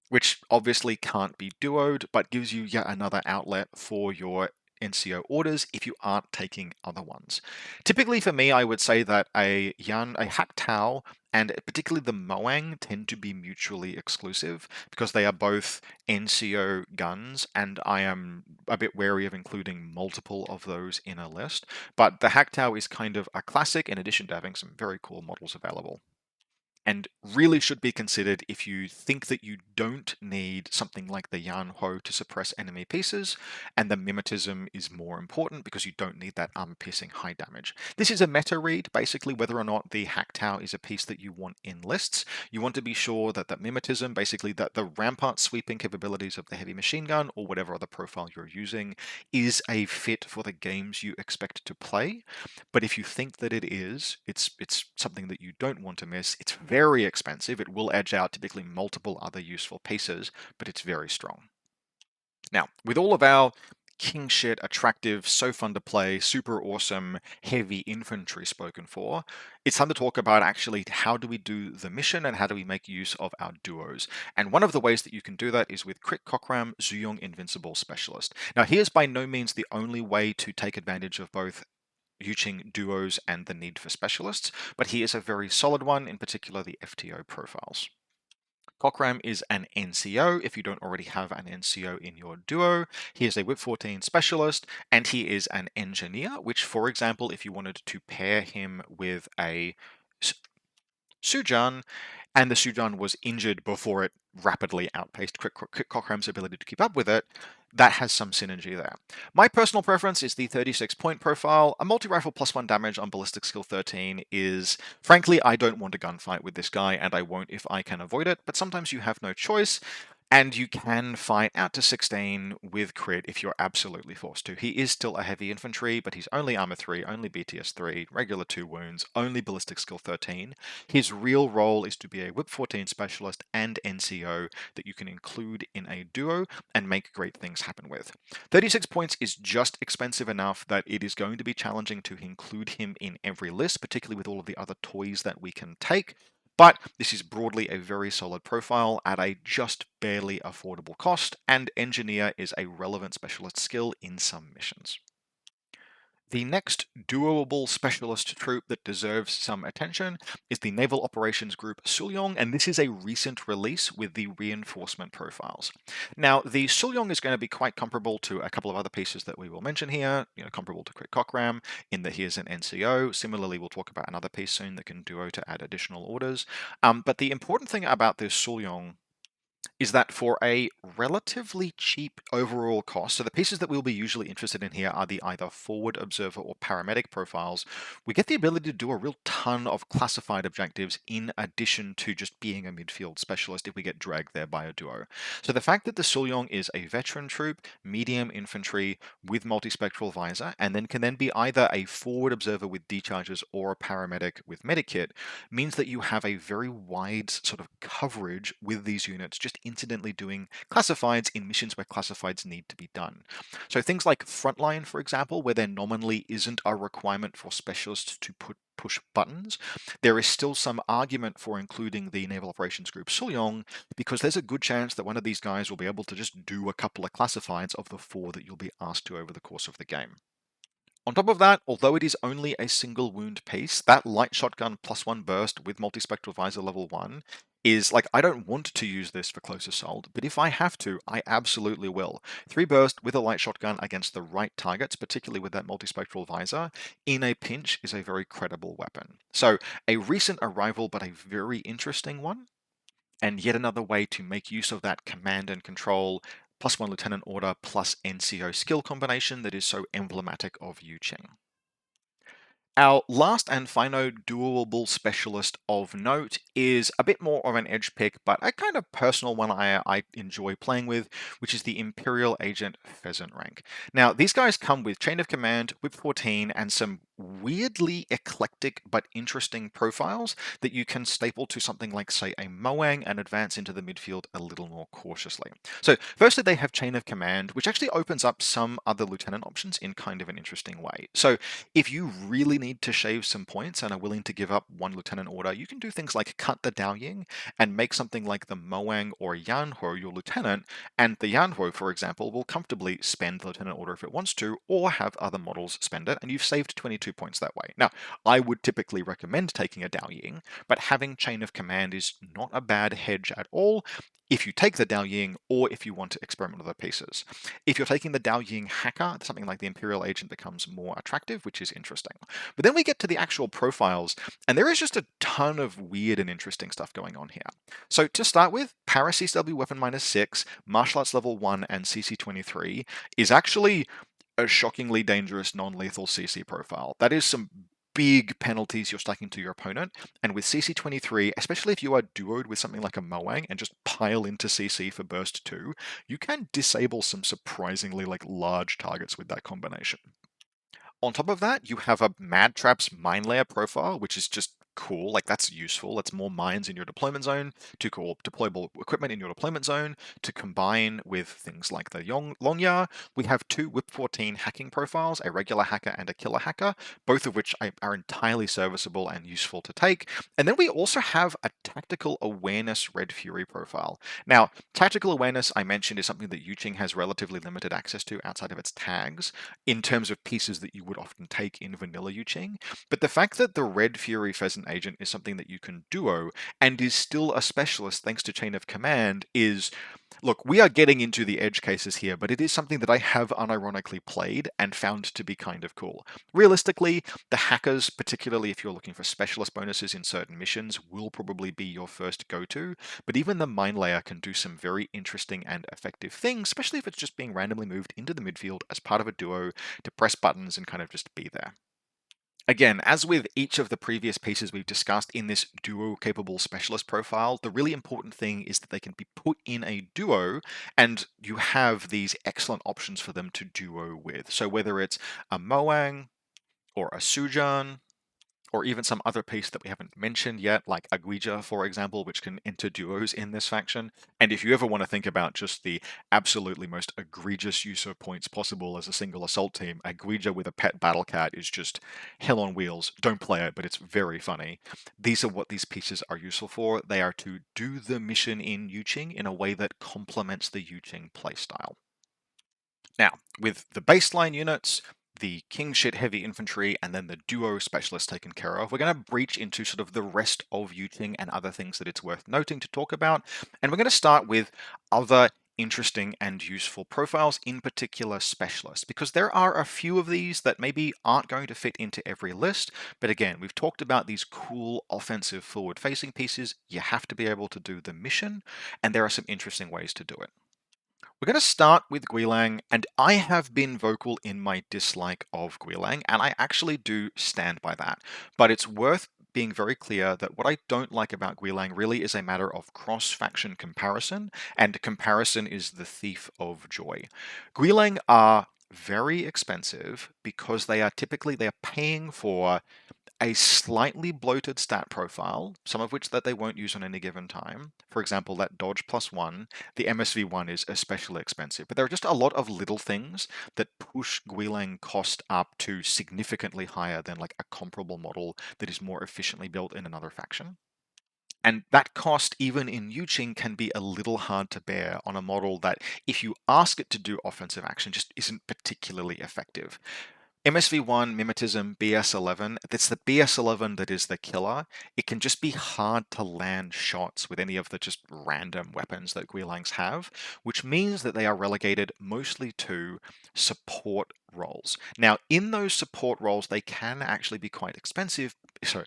which obviously can't be duoed, but gives you yet another outlet for your NCO orders if you aren't taking other ones. Typically for me, I would say that a Hack Tau, and particularly the Moang, tend to be mutually exclusive because they are both NCO guns, and I am a bit wary of including multiple of those in a list. But the Hack Tau is kind of a classic in addition to having some very cool models available, and really should be considered if you think that you don't need something like the Yanhuo to suppress enemy pieces, and the Mimetism is more important because you don't need that armor-piercing high damage. This is a meta read, basically, whether or not the Hack Tau is a piece that you want in lists. You want to be sure that the Mimetism, basically that the rampart sweeping capabilities of the heavy machine gun, or whatever other profile you're using, is a fit for the games you expect to play. But if you think that it is, it's something that you don't want to miss. It's very expensive. It will edge out typically multiple other useful pieces, but it's very strong. Now, with all of our king shit, attractive, so fun to play, super awesome, heavy infantry spoken for, it's time to talk about actually how do we do the mission and how do we make use of our duos. And one of the ways that you can do that is with Crit Cockram Zuyong Invincible Specialist. Now, here's by no means the only way to take advantage of both Yuching duos and the need for specialists, but he is a very solid one, in particular the FTO profiles. Cockram is an NCO if you don't already have an NCO in your duo. He is a Whip 14 specialist, and he is an engineer, which, for example, if you wanted to pair him with a Sujan, and the Sujan was injured before it rapidly outpaced Cockram's ability to keep up with it, that has some synergy there. My personal preference is the 36-point profile. A multi-rifle +1 damage on ballistic skill 13 is, frankly, I don't want a gunfight with this guy, and I won't if I can avoid it, but sometimes you have no choice. And you can fight out to 16 with crit if you're absolutely forced to. He is still a heavy infantry, but he's only armor 3, only BTS 3, regular 2 wounds, only ballistic skill 13. His real role is to be a Whip 14 specialist and NCO that you can include in a duo and make great things happen with. 36 points is just expensive enough that it is going to be challenging to include him in every list, particularly with all of the other toys that we can take. But this is broadly a very solid profile at a just barely affordable cost, and Engineer is a relevant specialist skill in some missions. The next duoable specialist troop that deserves some attention is the Naval Operations Group Sulyong, and this is a recent release with the reinforcement profiles. Now, the Sulyong is going to be quite comparable to a couple of other pieces that we will mention here, comparable to Crit Cockram, in that he is an NCO. Similarly, we'll talk about another piece soon that can duo to add additional orders. But the important thing about this Sulyong is that for a relatively cheap overall cost, so the pieces that we'll be usually interested in here are the either forward observer or paramedic profiles, we get the ability to do a real ton of classified objectives in addition to just being a midfield specialist if we get dragged there by a duo. So the fact that the Sulyong is a veteran troop, medium infantry with multispectral visor, and then can then be either a forward observer with decharges or a paramedic with medikit, means that you have a very wide sort of coverage with these units just incidentally doing classifieds in missions where classifieds need to be done. So things like Frontline, for example, where there nominally isn't a requirement for specialists to push buttons, there is still some argument for including the Naval Operations Group Sulyong, because there's a good chance that one of these guys will be able to just do a couple of classifieds of the 4 that you'll be asked to over the course of the game. On top of that, although it is only a single wound piece, that light shotgun +1 burst with multispectral visor level 1 is like, I don't want to use this for close assault, but if I have to, I absolutely will. 3 burst with a light shotgun against the right targets, particularly with that multispectral visor, in a pinch is a very credible weapon. So a recent arrival, but a very interesting one. and yet another way to make use of that command and control +1 lieutenant order plus NCO skill combination that is so emblematic of Yu Qing. Our last and final doable specialist of note is a bit more of an edge pick, but a kind of personal one I enjoy playing with, which is the Imperial Agent Pheasant rank. Now, these guys come with Chain of Command, Whip 14, and some weirdly eclectic but interesting profiles that you can staple to something like, say, a Moang and advance into the midfield a little more cautiously. So, firstly, they have Chain of Command, which actually opens up some other lieutenant options in kind of an interesting way. So, if you really need to shave some points and are willing to give up 1 lieutenant order, you can do things like cut the Daoying and make something like the Moang or Yanhuo your lieutenant, and the Yanhuo, for example, will comfortably spend the lieutenant order if it wants to, or have other models spend it, and you've saved 22 points that way. Now, I would typically recommend taking a Daoying, but having Chain of Command is not a bad hedge at all if you take the Daoying or if you want to experiment with other pieces. If you're taking the Daoying Hacker, something like the Imperial Agent becomes more attractive, which is interesting. But then we get to the actual profiles, and there is just a ton of weird and interesting stuff going on here. So to start with, Para CCW Weapon -6, Martial Arts Level 1, and CC 23 is actually a shockingly dangerous non-lethal CC profile. That is some big penalties you're stacking to your opponent, and with CC 23, especially if you are duoed with something like a Moang and just pile into CC for burst 2, you can disable some surprisingly large targets with that combination. On top of that, you have a Mad Traps mine layer profile, which is just cool. Like, that's useful. That's more mines in your deployment zone, to call deployable equipment in your deployment zone, to combine with things like the Longya. We have 2 Whip 14 hacking profiles, a regular hacker and a killer hacker, both of which are entirely serviceable and useful to take. And then we also have a Tactical Awareness Red Fury profile. Now, Tactical Awareness, I mentioned, is something that Yu Qing has relatively limited access to outside of its tags, in terms of pieces that you would often take in vanilla Yu Qing. But the fact that the Red Fury Pheasant Agent is something that you can duo and is still a specialist thanks to Chain of Command is, look, we are getting into the edge cases here, but it is something that I have unironically played and found to be kind of cool. Realistically, the hackers, particularly if you're looking for specialist bonuses in certain missions, will probably be your first go-to, but even the mine layer can do some very interesting and effective things, especially if it's just being randomly moved into the midfield as part of a duo to press buttons and kind of just be there. Again, as with each of the previous pieces we've discussed in this duo-capable specialist profile, the really important thing is that they can be put in a duo, and you have these excellent options for them to duo with. So whether it's a Moang, or a Sujan, or even some other piece that we haven't mentioned yet, like Aguija, for example, which can enter duos in this faction. And if you ever want to think about just the absolutely most egregious use of points possible as a single assault team, Aguija with a pet battle cat is just hell on wheels. Don't play it, but it's very funny. These are what these pieces are useful for. They are to do the mission in Yu Qing in a way that complements the Yu Qing playstyle. Now, with the baseline units, the king shit heavy infantry, and then the duo specialist taken care of, we're going to breach into sort of the rest of Yu Qing and other things that it's worth noting to talk about. And we're going to start with other interesting and useful profiles, in particular specialists, because there are a few of these that maybe aren't going to fit into every list. But again, we've talked about these cool offensive forward facing pieces. You have to be able to do the mission, and there are some interesting ways to do it. We're going to start with Guilang, and I have been vocal in my dislike of Guilang, and I actually do stand by that. But it's worth being very clear that what I don't like about Guilang really is a matter of cross-faction comparison, and comparison is the thief of joy. Guilang are very expensive because they are paying for a slightly bloated stat profile, some of which that they won't use on any given time. For example, that dodge +1, the MSV1 is especially expensive. But there are just a lot of little things that push Guilang cost up to significantly higher than like a comparable model that is more efficiently built in another faction. And that cost, even in Yu Qing, can be a little hard to bear on a model that, if you ask it to do offensive action, just isn't particularly effective. MSV1, Mimetism, BS11, it's the BS11 that is the killer. It can just be hard to land shots with any of the just random weapons that Guilangs have, which means that they are relegated mostly to support roles. Now, in those support roles, they can actually be quite expensive, sorry,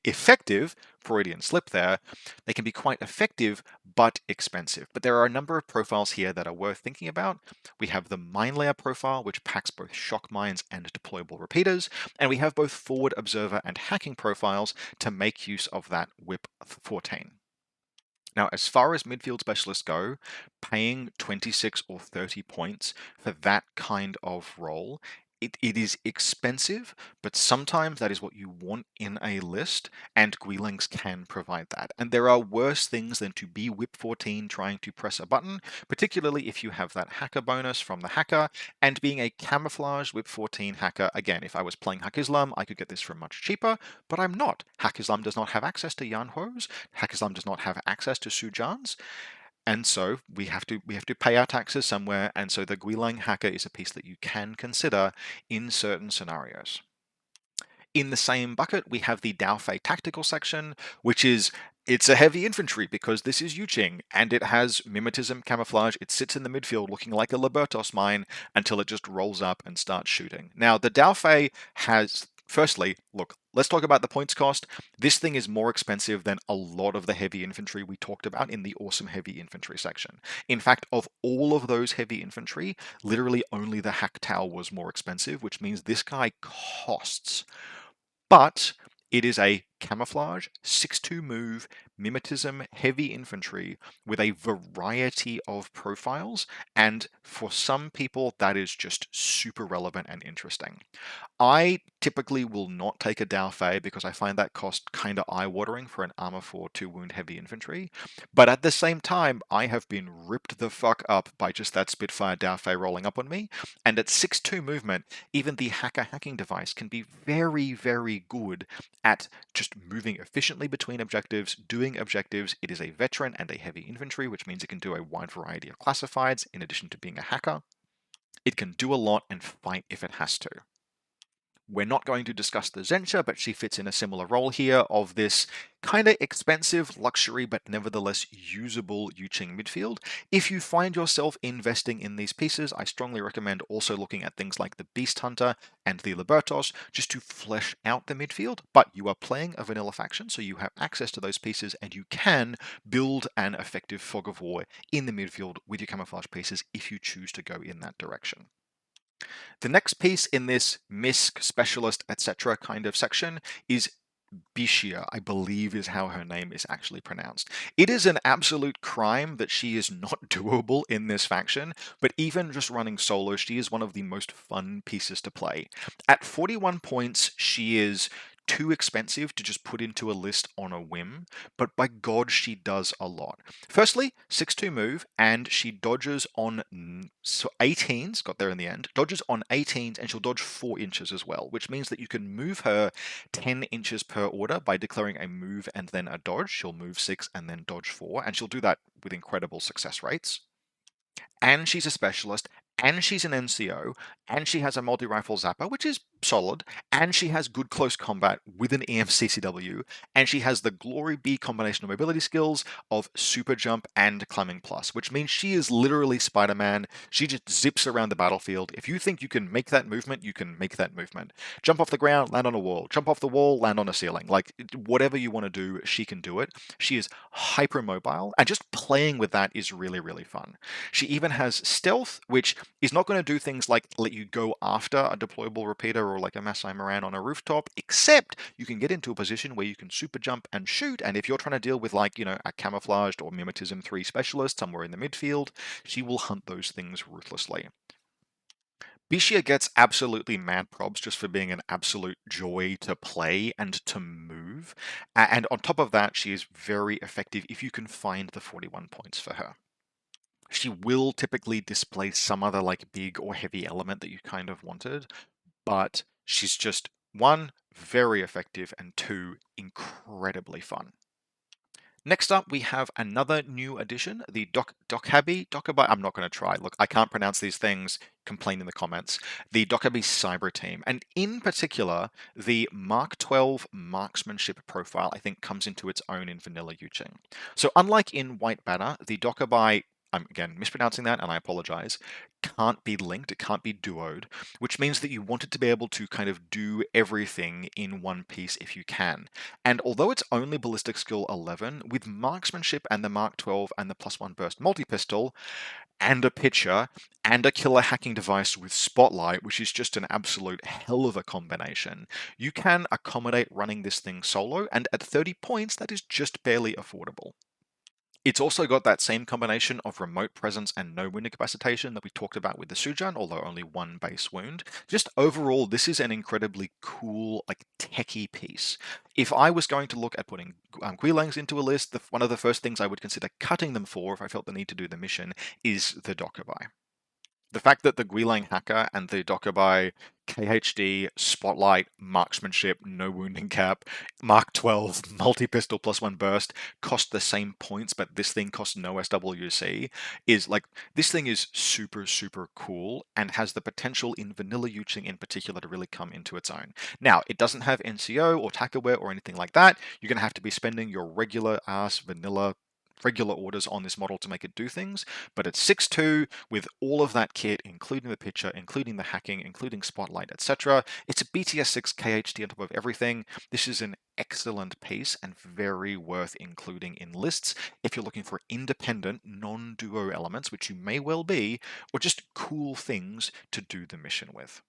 effective, Freudian slip there. They can be quite effective, but expensive. But there are a number of profiles here that are worth thinking about. We have the mine layer profile, which packs both shock mines and deployable repeaters, and we have both forward observer and hacking profiles to make use of that whip 14. Now, as far as midfield specialists go, paying 26 or 30 points for that kind of role, it is expensive, but sometimes that is what you want in a list, and Guilings can provide that. And there are worse things than to be whip 14 trying to press a button, particularly if you have that hacker bonus from the hacker, and being a camouflage whip 14 hacker. Again, if I was playing Hack Islam, I could get this for much cheaper, but I'm not. Hack Islam does not have access to Yanhuos. Hack Islam does not have access to Sujans, and so we have to pay our taxes somewhere. And so the Guilang hacker is a piece that you can consider in certain scenarios. In the same bucket, we have the Daofei tactical section, which is it's a heavy infantry because this is Yuqing, and it has mimetism camouflage. It sits in the midfield looking like a Libertos mine until it just rolls up and starts shooting. Now, the Daofei has, firstly, look, let's talk about the points cost. This thing is more expensive than a lot of the heavy infantry we talked about in the awesome heavy infantry section. In fact, of all of those heavy infantry, literally only the Hack Tau was more expensive, which means this guy costs. But it is a camouflage, 6-2 move, mimetism, heavy infantry with a variety of profiles, and for some people that is just super relevant and interesting. I typically will not take a Daofei because I find that cost kind of eye-watering for an armor 4 2-wound heavy infantry, but at the same time I have been ripped the fuck up by just that Spitfire Daofei rolling up on me, and at 6-2 movement, even the hacker hacking device can be very, very good at just moving efficiently between objectives, doing objectives. It is a veteran and a heavy infantry, which means it can do a wide variety of classifieds in addition to being a hacker. It can do a lot and fight if it has to. We're not going to discuss the Zensha, but she fits in a similar role here of this kind of expensive luxury, but nevertheless usable Yuqing midfield. If you find yourself investing in these pieces, I strongly recommend also looking at things like the Beast Hunter and the Libertos, just to flesh out the midfield. But you are playing a vanilla faction, so you have access to those pieces, and you can build an effective fog of war in the midfield with your camouflage pieces if you choose to go in that direction. The next piece in this MISC, specialist, etc. kind of section is Bishia, I believe is how her name is actually pronounced. It is an absolute crime that she is not doable in this faction, but even just running solo, she is one of the most fun pieces to play. At 41 points, she is too expensive to just put into a list on a whim, but by God, she does a lot. Firstly, 6-2 move, and she dodges on 18s, got there in the end, dodges on 18s, and she'll dodge 4 inches as well, which means that you can move her 10 inches per order by declaring a move and then a dodge. She'll move 6 and then dodge 4, and she'll do that with incredible success rates. And she's a specialist, and she's an NCO, and she has a multi-rifle zapper, which is solid, and she has good close combat with an EMCCW, and she has the Glory B combination of mobility skills of super jump and climbing plus, which means she is literally Spider-Man. She just zips around the battlefield. If you think you can make that movement, you can make that movement. Jump off the ground, land on a wall. Jump off the wall, land on a ceiling. Like, whatever you want to do, she can do it. She is hyper mobile, and just playing with that is really, really fun. She even has stealth, which is not going to do things like let you go after a deployable repeater or like a Masai Moran on a rooftop, except you can get into a position where you can super jump and shoot, and if you're trying to deal with like, a camouflaged or mimetism 3 specialist somewhere in the midfield, she will hunt those things ruthlessly. Bishia gets absolutely mad probs just for being an absolute joy to play and to move, and on top of that, she is very effective if you can find the 41 points for her. She will typically display some other like big or heavy element that you kind of wanted, but she's just, one, very effective, and two, incredibly fun. Next up, we have another new addition, the Dokkaebi. I'm not going to try. Look, I can't pronounce these things. Complain in the comments. The Dokkaebi Cyber Team, and in particular, the Mark 12 marksmanship profile, I think, comes into its own in vanilla Yuqing. So unlike in White Banner, the Dokkaebi I'm again mispronouncing that and I apologize, can't be linked, it can't be duoed, which means that you want it to be able to kind of do everything in one piece if you can. And although it's only ballistic skill 11, with marksmanship and the Mark 12 and the +1 burst multi-pistol, and a pitcher, and a killer hacking device with Spotlight, which is just an absolute hell of a combination, you can accommodate running this thing solo, and at 30 points, that is just barely affordable. It's also got that same combination of remote presence and no wound incapacitation that we talked about with the Sujan, although only one base wound. Just overall, this is an incredibly cool, like techie piece. If I was going to look at putting Guilangs into a list, one of the first things I would consider cutting them for, if I felt the need to do the mission, is the Dokkaebai. The fact that the Guilang Hacker and the Dokkaebai KHD, Spotlight, Marksmanship, no wounding cap, Mark 12, multi-pistol +1 burst cost the same points, but this thing costs no SWC, is like, this thing is super, super cool and has the potential in vanilla Yuching in particular to really come into its own. Now, it doesn't have NCO or Takaware or anything like that. You're going to have to be spending your regular ass vanilla regular orders on this model to make it do things, but it's 6.2 with all of that kit, including the picture, including the hacking, including Spotlight, etc. It's a BTS 6 KHD on top of everything. This is an excellent piece and very worth including in lists if you're looking for independent, non-duo elements, which you may well be, or just cool things to do the mission with.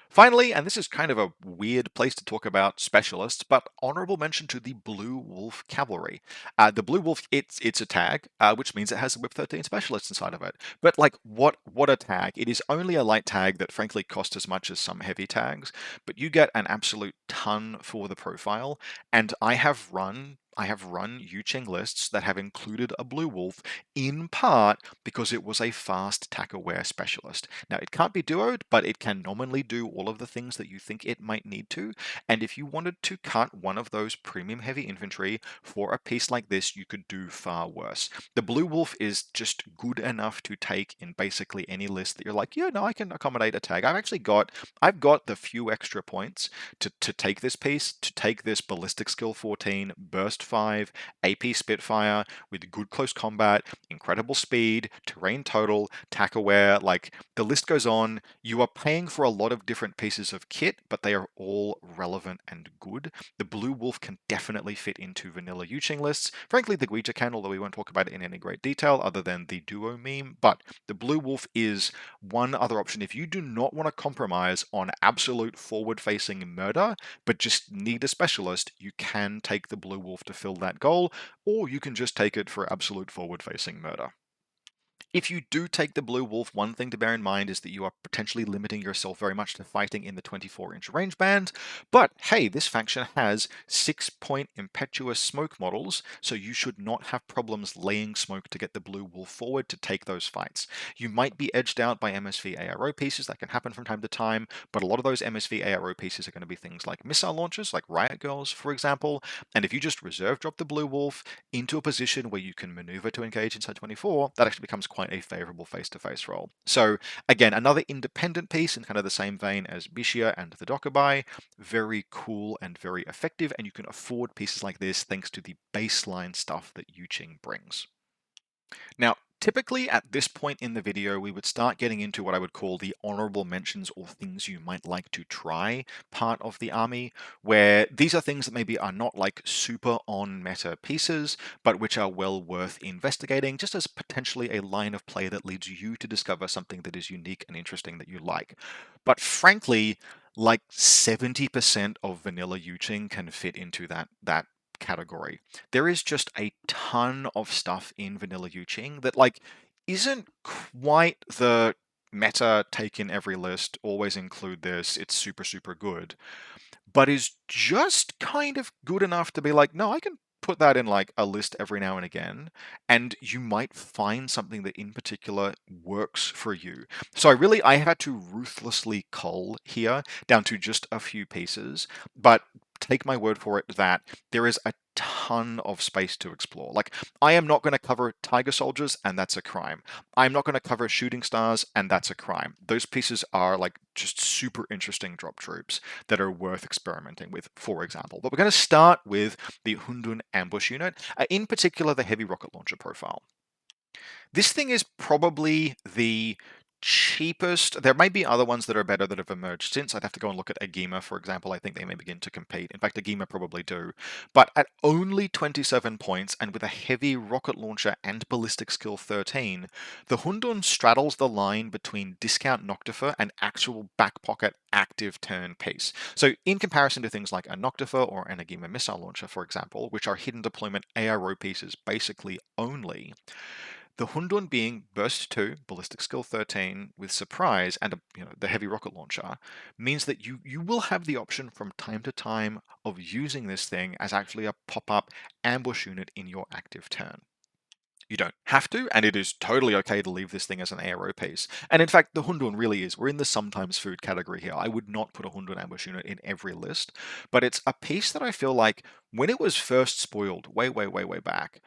Finally, and this is kind of a weird place to talk about specialists, but honorable mention to the Blue Wolf Cavalry. The Blue Wolf, it's a tag, which means it has a Whip 13 specialist inside of it. But like, what a tag! It is only a light tag that frankly costs as much as some heavy tags, but you get an absolute ton for the profile. And I have run Yucheng lists that have included a Blue Wolf in part because it was a fast attack-aware specialist. Now, it can't be duoed, but it can nominally do all of the things that you think it might need to. And if you wanted to cut one of those premium heavy infantry for a piece like this, you could do far worse. The Blue Wolf is just good enough to take in basically any list that you're like, yeah, no, I can accommodate a tag. I've got the few extra points to take this piece, to take this ballistic skill 14, burst 5, AP Spitfire with good close combat, incredible speed, terrain total, tack aware, like the list goes on. You are paying for a lot of different pieces of kit, but they are all relevant and good. The Blue Wolf can definitely fit into vanilla Yuching lists. Frankly, the Guija can, although we won't talk about it in any great detail other than the duo meme, but the Blue Wolf is one other option. If you do not want to compromise on absolute forward-facing murder, but just need a specialist, you can take the Blue Wolf to fill that goal, or you can just take it for absolute forward-facing murder. If you do take the Blue Wolf, one thing to bear in mind is that you are potentially limiting yourself very much to fighting in the 24-inch range band. But hey, this faction has 6-point impetuous smoke models, so you should not have problems laying smoke to get the Blue Wolf forward to take those fights. You might be edged out by MSV ARO pieces, that can happen from time to time, but a lot of those MSV ARO pieces are going to be things like missile launchers, like Riot Girls, for example. And if you just reserve drop the Blue Wolf into a position where you can maneuver to engage inside 24, that actually becomes quite a favorable face-to-face role. So again, another independent piece in kind of the same vein as Bishia and the Dokkaebai, very cool and very effective, and you can afford pieces like this thanks to the baseline stuff that Yuching brings. Now, typically at this point in the video, we would start getting into what I would call the honorable mentions or things you might like to try part of the army, where these are things that maybe are not like super on meta pieces, but which are well worth investigating just as potentially a line of play that leads you to discover something that is unique and interesting that you like. But frankly, like 70% of vanilla Yuching can fit into that category. There is just a ton of stuff in vanilla Yuching that like isn't quite the meta take in every list, always include this, it's super, super good, but is just kind of good enough to be like, no, I can put that in like a list every now and again, and you might find something that in particular works for you. So I had to ruthlessly cull here down to just a few pieces, but take my word for it that there is a ton of space to explore. Like, I am not going to cover Tiger Soldiers, and that's a crime. I'm not going to cover Shooting Stars, and that's a crime. Those pieces are like just super interesting drop troops that are worth experimenting with, for example. But we're going to start with the Hundun Ambush Unit, in particular the Heavy Rocket Launcher profile. This thing is probably the cheapest. There may be other ones that are better that have emerged since. I'd have to go and look at Agema, for example. I think they may begin to compete. In fact, Agema probably do. But at only 27 points and with a heavy rocket launcher and ballistic skill 13, the Hundun straddles the line between discount Noctifer and actual back pocket active turn piece. So in comparison to things like a Noctifer or an Agema missile launcher, for example, which are hidden deployment ARO pieces basically only, the Hundun being Burst 2, Ballistic Skill 13, with Surprise and the heavy rocket launcher, means that you will have the option from time to time of using this thing as actually a pop-up ambush unit in your active turn. You don't have to, and it is totally okay to leave this thing as an ARO piece. And in fact, the Hundun really is. We're in the sometimes food category here. I would not put a Hundun ambush unit in every list, but it's a piece that I feel like when it was first spoiled way, way, way, way back,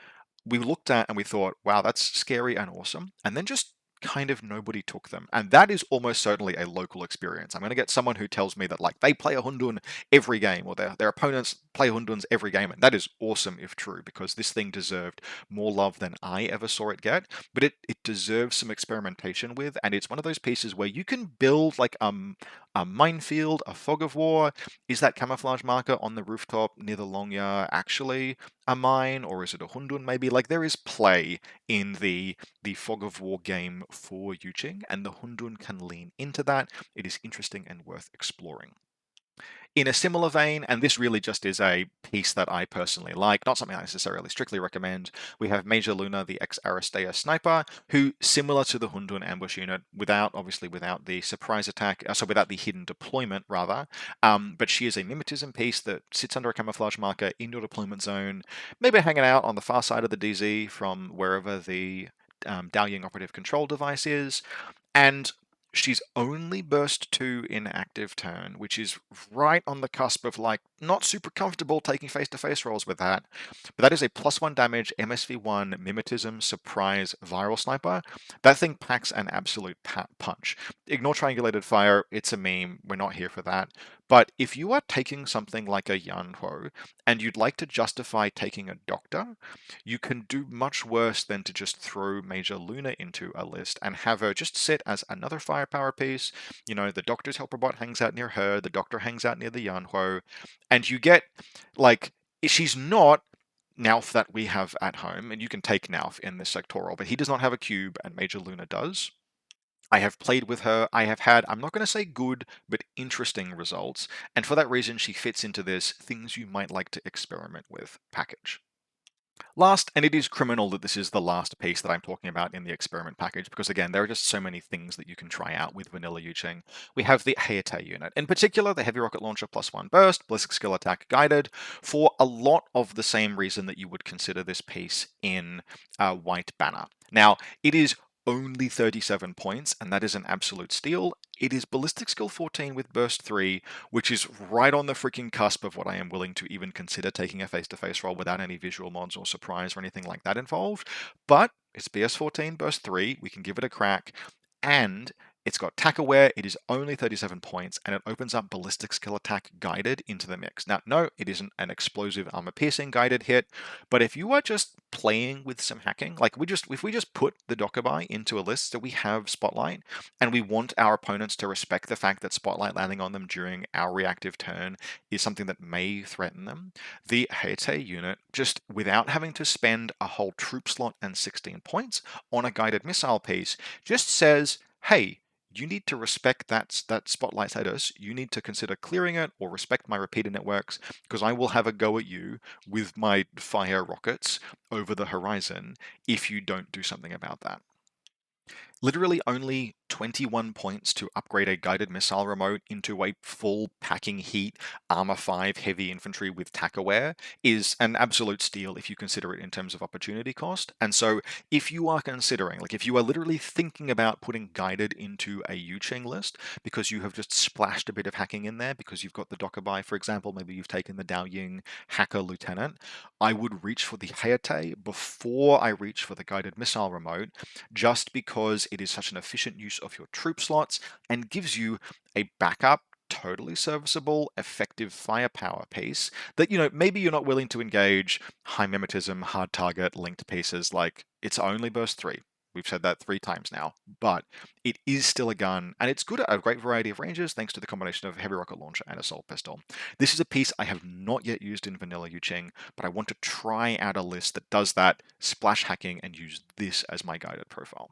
we looked at and we thought, wow, that's scary and awesome. And then just kind of nobody took them. And that is almost certainly a local experience. I'm going to get someone who tells me that like they play a Hundun every game or their opponents play Hunduns every game. And that is awesome if true, because this thing deserved more love than I ever saw it get. But it deserves some experimentation with. And it's one of those pieces where you can build like a minefield, a fog of war. Is that camouflage marker on the rooftop near the Longya actually a mine, or is it a Hundun maybe? Like there is play in the fog of war game for Yuching, and the Hundun can lean into that. It is interesting and worth exploring. In a similar vein, and this really just is a piece that I personally like, not something I necessarily strictly recommend, we have Major Luna, the ex-Aristea sniper, who, similar to the Hundun ambush unit, obviously without the surprise attack, so without the hidden deployment, rather, but she is a mimetism piece that sits under a camouflage marker in your deployment zone, maybe hanging out on the far side of the DZ from wherever the Daoying operative control device is, and she's only burst 2 in active turn, which is right on the cusp of like not super comfortable taking face-to-face rolls with that. But that is a +1 damage MSV1 mimetism surprise viral sniper. That thing packs an absolute punch. Ignore triangulated fire, it's a meme, we're not here for that. But if you are taking something like a Yanhuo and you'd like to justify taking a doctor, you can do much worse than to just throw Major Luna into a list and have her just sit as another firepower piece. The doctor's helper bot hangs out near her, the doctor hangs out near the Yanhuo, and you get, like, she's not Nauf that we have at home, and you can take Nauf in this sectoral, but he does not have a cube, and Major Luna does. I have played with her. I have had, I'm not going to say good, but interesting results. And for that reason, she fits into this things you might like to experiment with package. Last, and it is criminal that this is the last piece that I'm talking about in the experiment package, because again, there are just so many things that you can try out with vanilla Yuching. We have the Heite unit, in particular, the heavy rocket launcher +1 burst, ballistic skill attack guided, for a lot of the same reason that you would consider this piece in White Banner. Now, it is only 37 points, and that is an absolute steal. It is ballistic skill 14 with burst 3, which is right on the freaking cusp of what I am willing to even consider taking a face-to-face roll without any visual mods or surprise or anything like that involved. But it's BS14 burst 3, we can give it a crack, and it's got attack aware, it is only 37 points, and it opens up ballistic skill attack guided into the mix. Now, no, it isn't an explosive armor piercing guided hit, but if you are just playing with some hacking, like if we just put the Dokkaebai into a list that we have Spotlight, and we want our opponents to respect the fact that Spotlight landing on them during our reactive turn is something that may threaten them, the Heite unit, just without having to spend a whole troop slot and 16 points on a guided missile piece, just says, hey, you need to respect that spotlight status. You need to consider clearing it or respect my repeater networks, because I will have a go at you with my fire rockets over the horizon if you don't do something about that. Literally only 21 points to upgrade a guided missile remote into a full packing heat armor 5 heavy infantry with tack aware is an absolute steal if you consider it in terms of opportunity cost. And so if you are considering, like if you are literally thinking about putting guided into a Yuching list because you have just splashed a bit of hacking in there because you've got the Dokkaebai, for example, maybe you've taken the Daoying hacker lieutenant, I would reach for the Heite before I reach for the guided missile remote, just because it is such an efficient use of your troop slots and gives you a backup, totally serviceable, effective firepower piece that, maybe you're not willing to engage high mimetism, hard target linked pieces like It's only burst 3. We've said that 3 times now, but it is still a gun, and it's good at a great variety of ranges thanks to the combination of heavy rocket launcher and assault pistol. This is a piece I have not yet used in vanilla Yuching, but I want to try out a list that does that splash hacking and use this as my guided profile.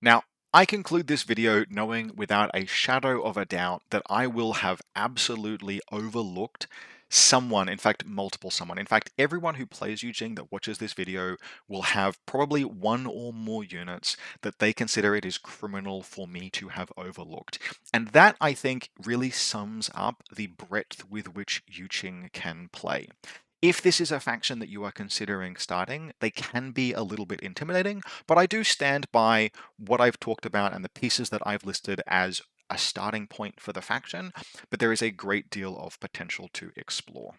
Now, I conclude this video knowing without a shadow of a doubt that I will have absolutely overlooked someone, in fact, multiple someone. In fact, everyone who plays Jing that watches this video will have probably one or more units that they consider it is criminal for me to have overlooked. And that, I think, really sums up the breadth with which Yuching can play. If this is a faction that you are considering starting, they can be a little bit intimidating, but I do stand by what I've talked about and the pieces that I've listed as a starting point for the faction, but there is a great deal of potential to explore.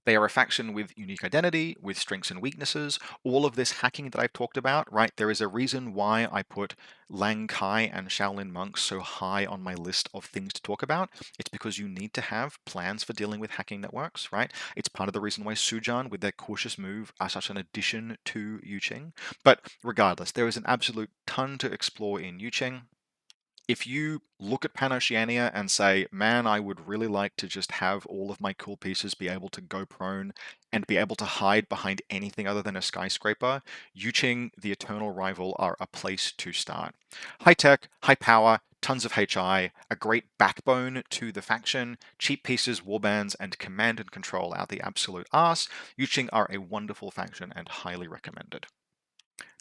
They are a faction with unique identity, with strengths and weaknesses. All of this hacking that I've talked about, right? There is a reason why I put Lang Kai and Shaolin monks so high on my list of things to talk about. It's because you need to have plans for dealing with hacking networks, right? It's part of the reason why Sujan, with their cautious move, are such an addition to Yuching. But regardless, there is an absolute ton to explore in Yuching. If you look at Panoceania and say, man, I would really like to just have all of my cool pieces be able to go prone and be able to hide behind anything other than a skyscraper, Yuching, the Eternal Rival, are a place to start. High tech, high power, tons of HI, a great backbone to the faction, cheap pieces, warbands, and command and control out the absolute arse. Yuching are a wonderful faction and highly recommended.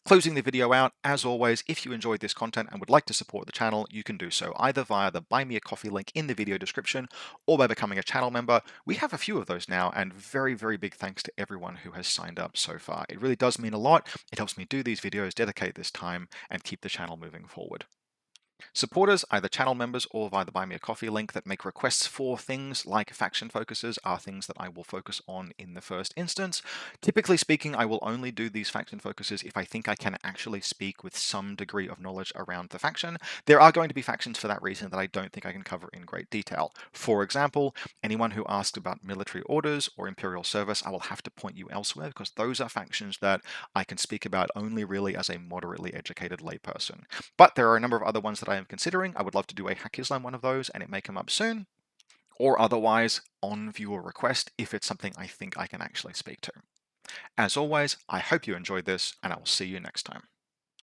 Closing the video out, as always, if you enjoyed this content and would like to support the channel, you can do so either via the Buy Me a Coffee link in the video description or by becoming a channel member. We have a few of those now, and very, very big thanks to everyone who has signed up so far. It really does mean a lot. It helps me do these videos, dedicate this time, and keep the channel moving forward. Supporters, either channel members or via the Buy Me a Coffee link that make requests for things like faction focuses, are things that I will focus on in the first instance. Typically speaking, I will only do these faction focuses if I think I can actually speak with some degree of knowledge around the faction. There are going to be factions for that reason that I don't think I can cover in great detail. For example, anyone who asks about military orders or imperial service, I will have to point you elsewhere because those are factions that I can speak about only really as a moderately educated layperson. But there are a number of other ones that I am considering. I would love to do a Hack Islam one of those, and it may come up soon, or otherwise on viewer request if it's something I think I can actually speak to. As always, I hope you enjoyed this, and I will see you next time.